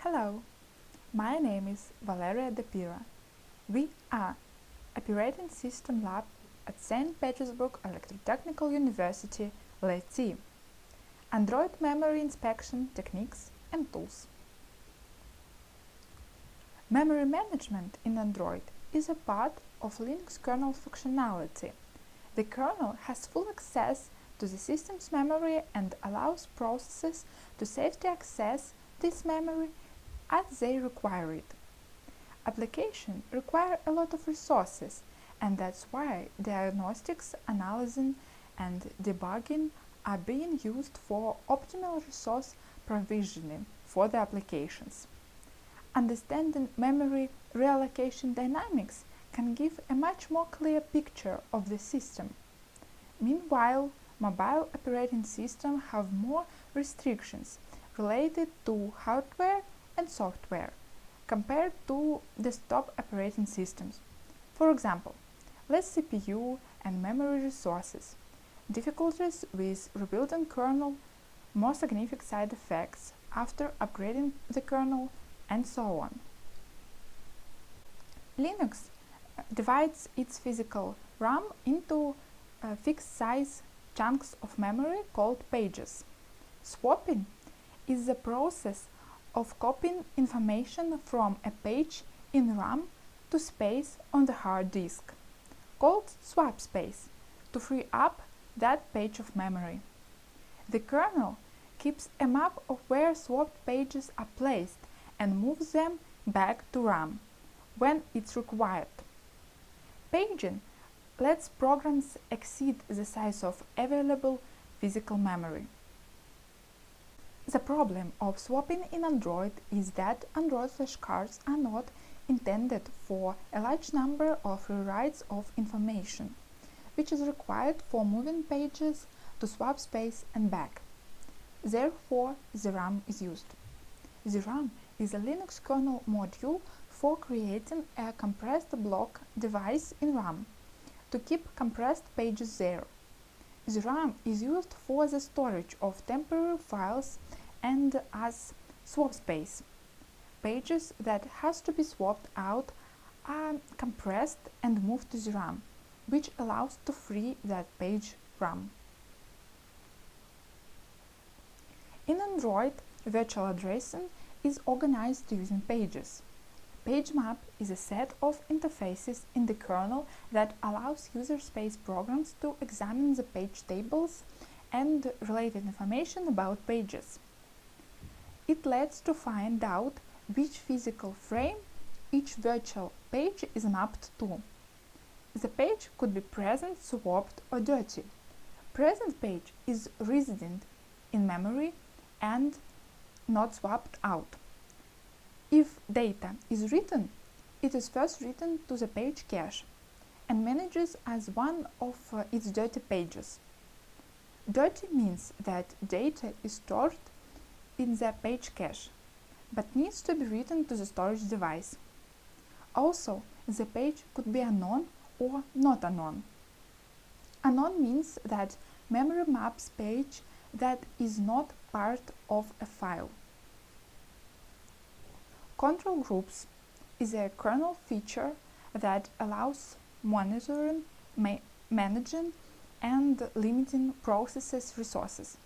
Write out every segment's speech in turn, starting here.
Hello, my name is Valeriya Dopira. We are Operating System Lab at St. Petersburg Electrotechnical University. Let's see. Android memory inspection techniques and tools. Memory management in Android is a part of Linux kernel functionality. The kernel has full access to the system's memory and allows processes to safely access this memory as they require it. Applications require a lot of resources, and that's why diagnostics, analyzing, and debugging are being used for optimal resource provisioning for the applications. Understanding memory reallocation dynamics can give a much more clear picture of the system. Meanwhile, mobile operating systems have more restrictions related to hardware and software compared to desktop operating systems. For example, less CPU and memory resources, difficulties with rebuilding kernel, more significant side effects after upgrading the kernel, and so on. Linux divides its physical RAM into fixed size chunks of memory called pages. Swapping is the process of copying information from a page in RAM to space on the hard disk, called swap space, to free up that page of memory. The kernel keeps a map of where swapped pages are placed and moves them back to RAM when it's required. Paging lets programs exceed the size of available physical memory. The problem of swapping in Android is that Android flashcards are not intended for a large number of rewrites of information, which is required for moving pages to swap space and back. Therefore, the RAM is used. The RAM is a Linux kernel module for creating a compressed block device in RAM to keep compressed pages there. The RAM is used for the storage of temporary files and as swap space. Pages that has to be swapped out are compressed and moved to the RAM, which allows to free that page RAM. In Android, virtual addressing is organized using pages. Page map is a set of interfaces in the kernel that allows user space programs to examine the page tables and related information about pages. It lets to find out which physical frame each virtual page is mapped to. The page could be present, swapped, or dirty. Present page is resident in memory and not swapped out. If data is written, it is first written to the page cache and manages as one of its dirty pages. Dirty means that data is stored in the page cache, but needs to be written to the storage device. Also, the page could be unknown or not unknown. Unknown means that memory maps page that is not part of a file. Control groups is a kernel feature that allows monitoring, managing, and limiting processes' resources.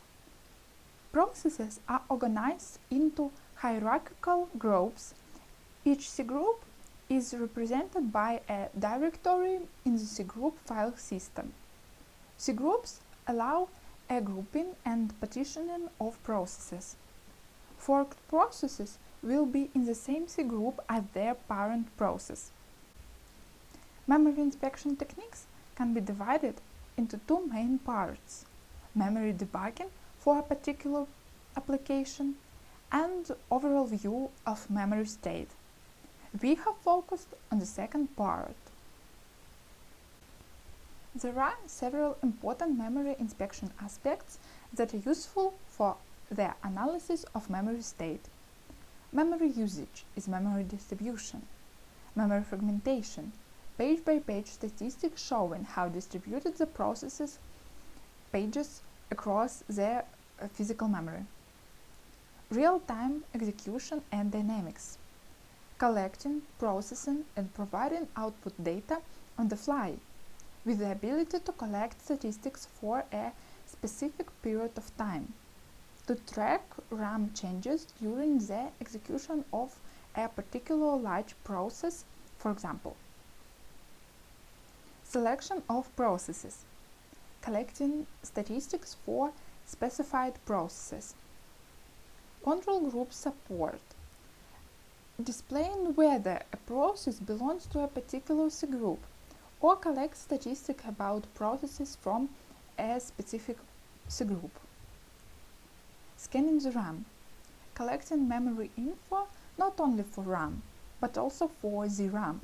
Processes are organized into hierarchical groups. Each cgroup is represented by a directory in the cgroup file system. Cgroups allow a grouping and partitioning of processes. Forked processes will be in the same cgroup as their parent process. Memory inspection techniques can be divided into two main parts: memory debugging for a particular application and overall view of memory state. We have focused on the second part. There are several important memory inspection aspects that are useful for the analysis of memory state. Memory usage is memory distribution. Memory fragmentation, page-by-page statistics showing how distributed the processes pages across their physical memory. real-time execution and dynamics, collecting, processing, and providing output data on the fly, with the ability to collect statistics for a specific period of time, to track RAM changes during the execution of a particular large process, for example. Selection of processes, collecting statistics for specified processes. Control group support, displaying whether a process belongs to a particular cgroup or collects statistics about processes from a specific cgroup. Scanning the RAM, collecting memory info not only for RAM, but also for the RAM.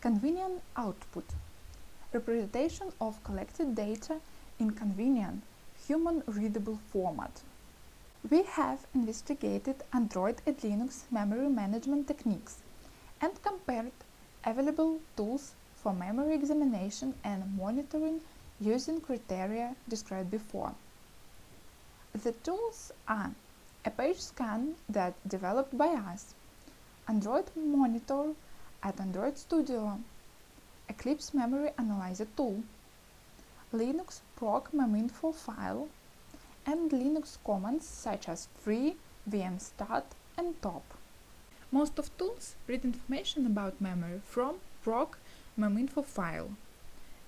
Convenient output, representation of collected data in convenient, human-readable format. We have investigated Android and Linux memory management techniques and compared available tools for memory examination and monitoring using criteria described before. The tools are a page scan that developed by us, Android Monitor at Android Studio, Eclipse Memory Analyzer tool, Linux proc meminfo file, and Linux commands such as free, vmstart, and top. Most of tools read information about memory from proc meminfo file.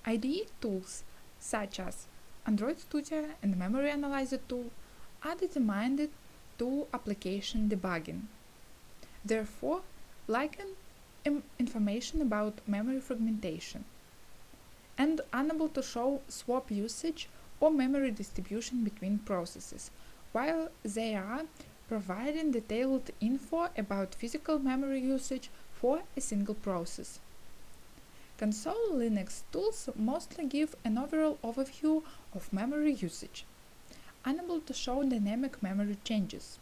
IDE tools such as Android Studio and Memory Analyzer tool are determined to application debugging. Therefore, liken information about memory fragmentation and unable to show swap usage or memory distribution between processes, while they are providing detailed info about physical memory usage for a single process. Console Linux tools mostly give an overall overview of memory usage, unable to show dynamic memory changes,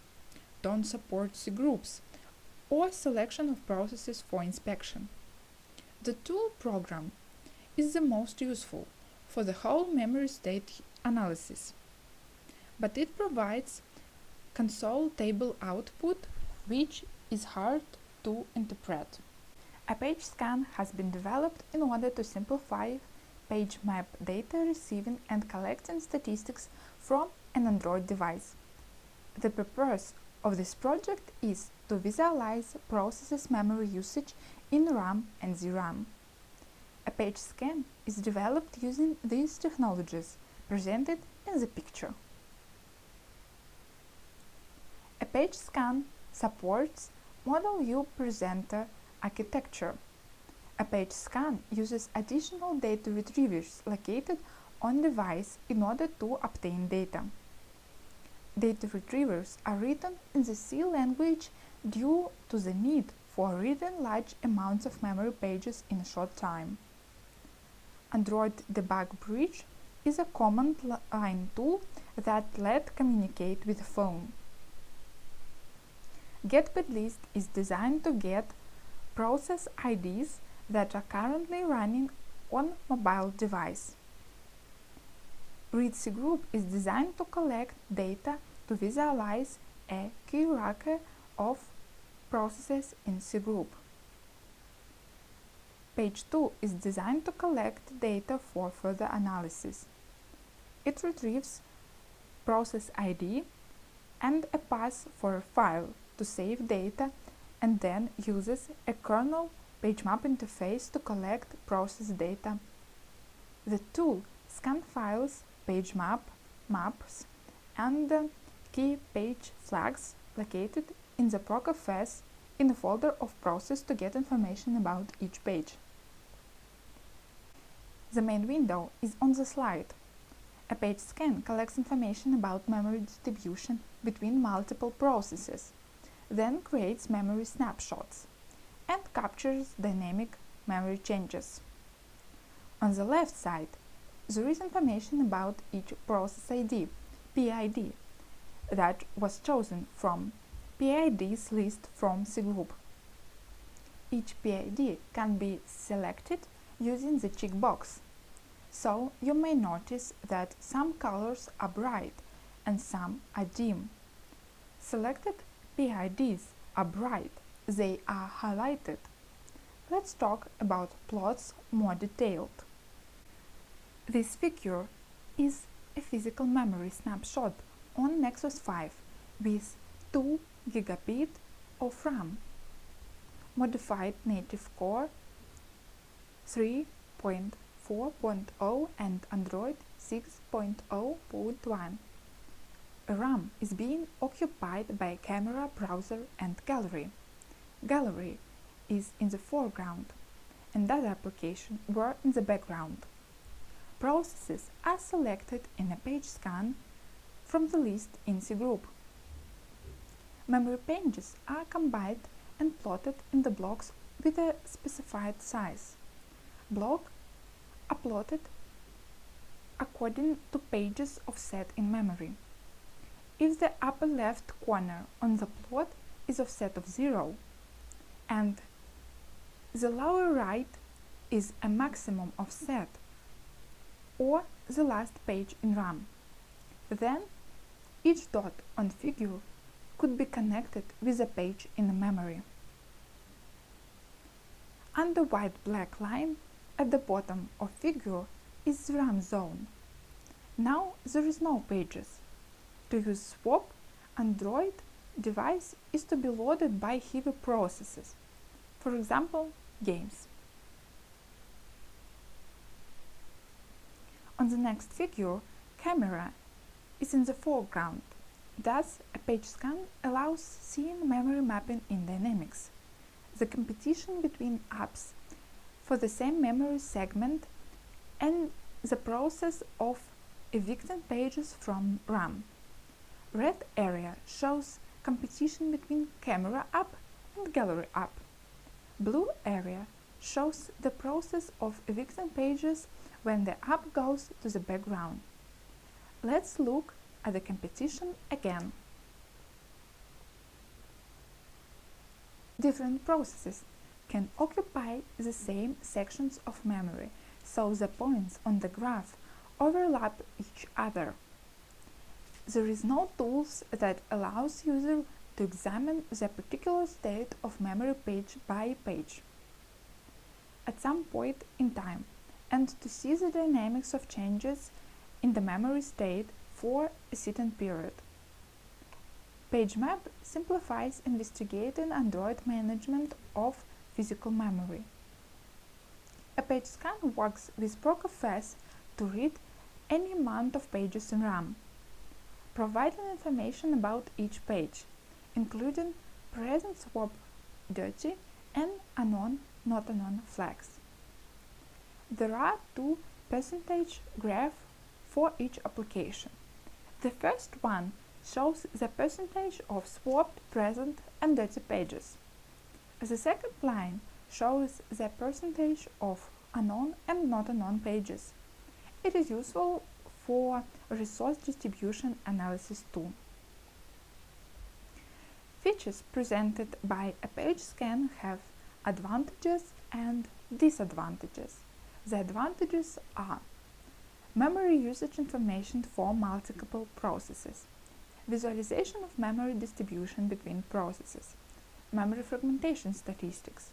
don't support cgroups, or selection of processes for inspection. The tool program is the most useful for the whole memory state analysis, but it provides console table output which is hard to interpret. A page scan has been developed in order to simplify page map data receiving and collecting statistics from an Android device. The purpose of this project is to visualize processes' memory usage in RAM and DRAM. A page scan is developed using these technologies presented in the picture. A page scan supports model view presenter architecture. A page scan uses additional data retrievers located on device in order to obtain data. Data retrievers are written in the C language due to the need for reading large amounts of memory pages in a short time. Android Debug Bridge is a command line tool that lets communicate with the phone. GetBitList is designed to get process IDs that are currently running on mobile device. ReadCgroup is designed to collect data to visualize a hierarchy of processes in cgroup. Page 2 is designed to collect data for further analysis. It retrieves process ID and a path for a file to save data and then uses a kernel pagemap interface to collect process data. The tool scans files, pagemap, maps, and key page flags located in the procfs in the folder of process to get information about each page. The main window is on the slide. A page scan collects information about memory distribution between multiple processes, then creates memory snapshots, and captures dynamic memory changes. On the left side, there is information about each process ID, PID, that was chosen from PIDs list from cgroup. Each PID can be selected using the checkbox, so you may notice that some colors are bright and some are dim. Selected PIDs are bright, they are highlighted. Let's talk about plots more detailed. This figure is a physical memory snapshot on Nexus 5 with 2 GB of RAM, modified native core 3.4.0 and Android 6.0.1. RAM is being occupied by camera, browser and gallery. Gallery is in the foreground and other applications were in the background. Processes are selected in a page scan from the list in cgroup. Memory pages are combined and plotted in the blocks with a specified size. Blocks are plotted according to pages offset in memory. If the upper left corner on the plot is offset of 0 and the lower right is a maximum offset or the last page in RAM, then each dot on figure could be connected with a page in the memory. Under white-black line at the bottom of figure is the RAM zone. Now there is no pages. To use swap, Android device is to be loaded by heavy processes, for example, games. On the next figure, camera is in the foreground. Thus, a page scan allows seeing memory mapping in dynamics. The competition between apps for the same memory segment and the process of evicting pages from RAM. Red area shows competition between camera app and gallery app. Blue area shows the process of evicting pages when the app goes to the background. Let's look at the competition again. Different processes can occupy the same sections of memory, so the points on the graph overlap each other. There is no tools that allows user to examine the particular state of memory page by page at some point in time and to see the dynamics of changes in the memory state for a certain period. PageMap simplifies investigating Android management of physical memory. A page scan works with PROCFS to read any amount of pages in RAM, providing information about each page, including present swap dirty and unknown not unknown flags. There are two percentage graphs for each application. The first one shows the percentage of swapped, present and dirty pages. The second line shows the percentage of unknown and not unknown pages. It is useful for resource distribution analysis too. Features presented by a page scan have advantages and disadvantages. The advantages are memory usage information for multiple processes, visualization of memory distribution between processes, memory fragmentation statistics,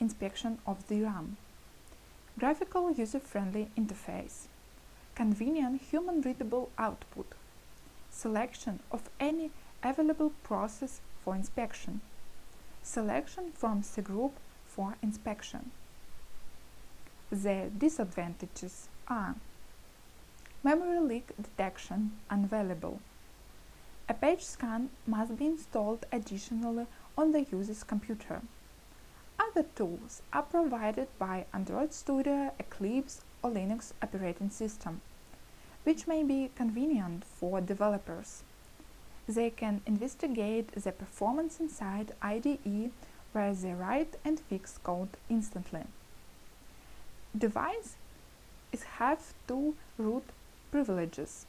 inspection of the RAM, graphical user-friendly interface, convenient human-readable output, selection of any available process for inspection, selection from cgroup for inspection. The disadvantages are memory leak detection unavailable. A page scan must be installed additionally on the user's computer. Other tools are provided by Android Studio, Eclipse or Linux operating system, which may be convenient for developers. They can investigate the performance inside IDE where they write and fix code instantly. Devices have two root privileges.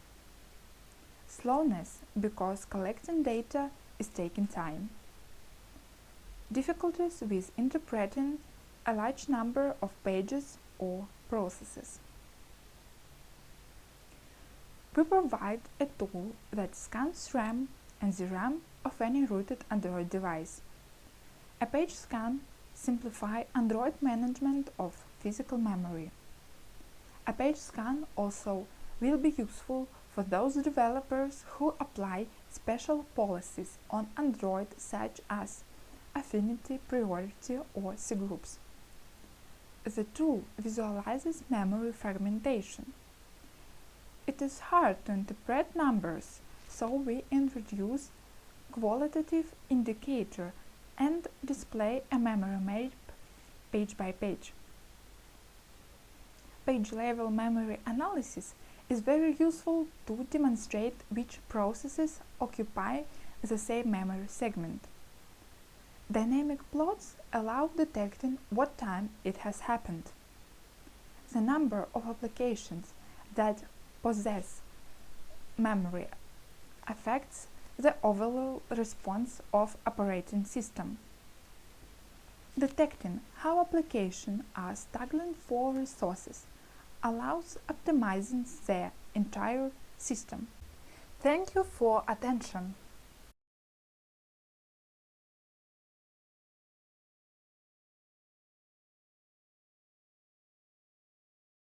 Slowness because collecting data is taking time. Difficulties with interpreting a large number of pages or processes. We provide a tool that scans RAM and the RAM of any rooted Android device. A page scan simplifies Android management of physical memory. A page scan also will be useful for those developers who apply special policies on Android such as affinity, priority, or cgroups. The tool visualizes memory fragmentation. It is hard to interpret numbers, so we introduce qualitative indicator and display a memory map page by page. Page-level memory analysis is very useful to demonstrate which processes occupy the same memory segment. Dynamic plots allow detecting what time it has happened. The number of applications that possess memory affects the overall response of operating system. Detecting how applications are struggling for resources allows optimizing their entire system. Thank you for attention.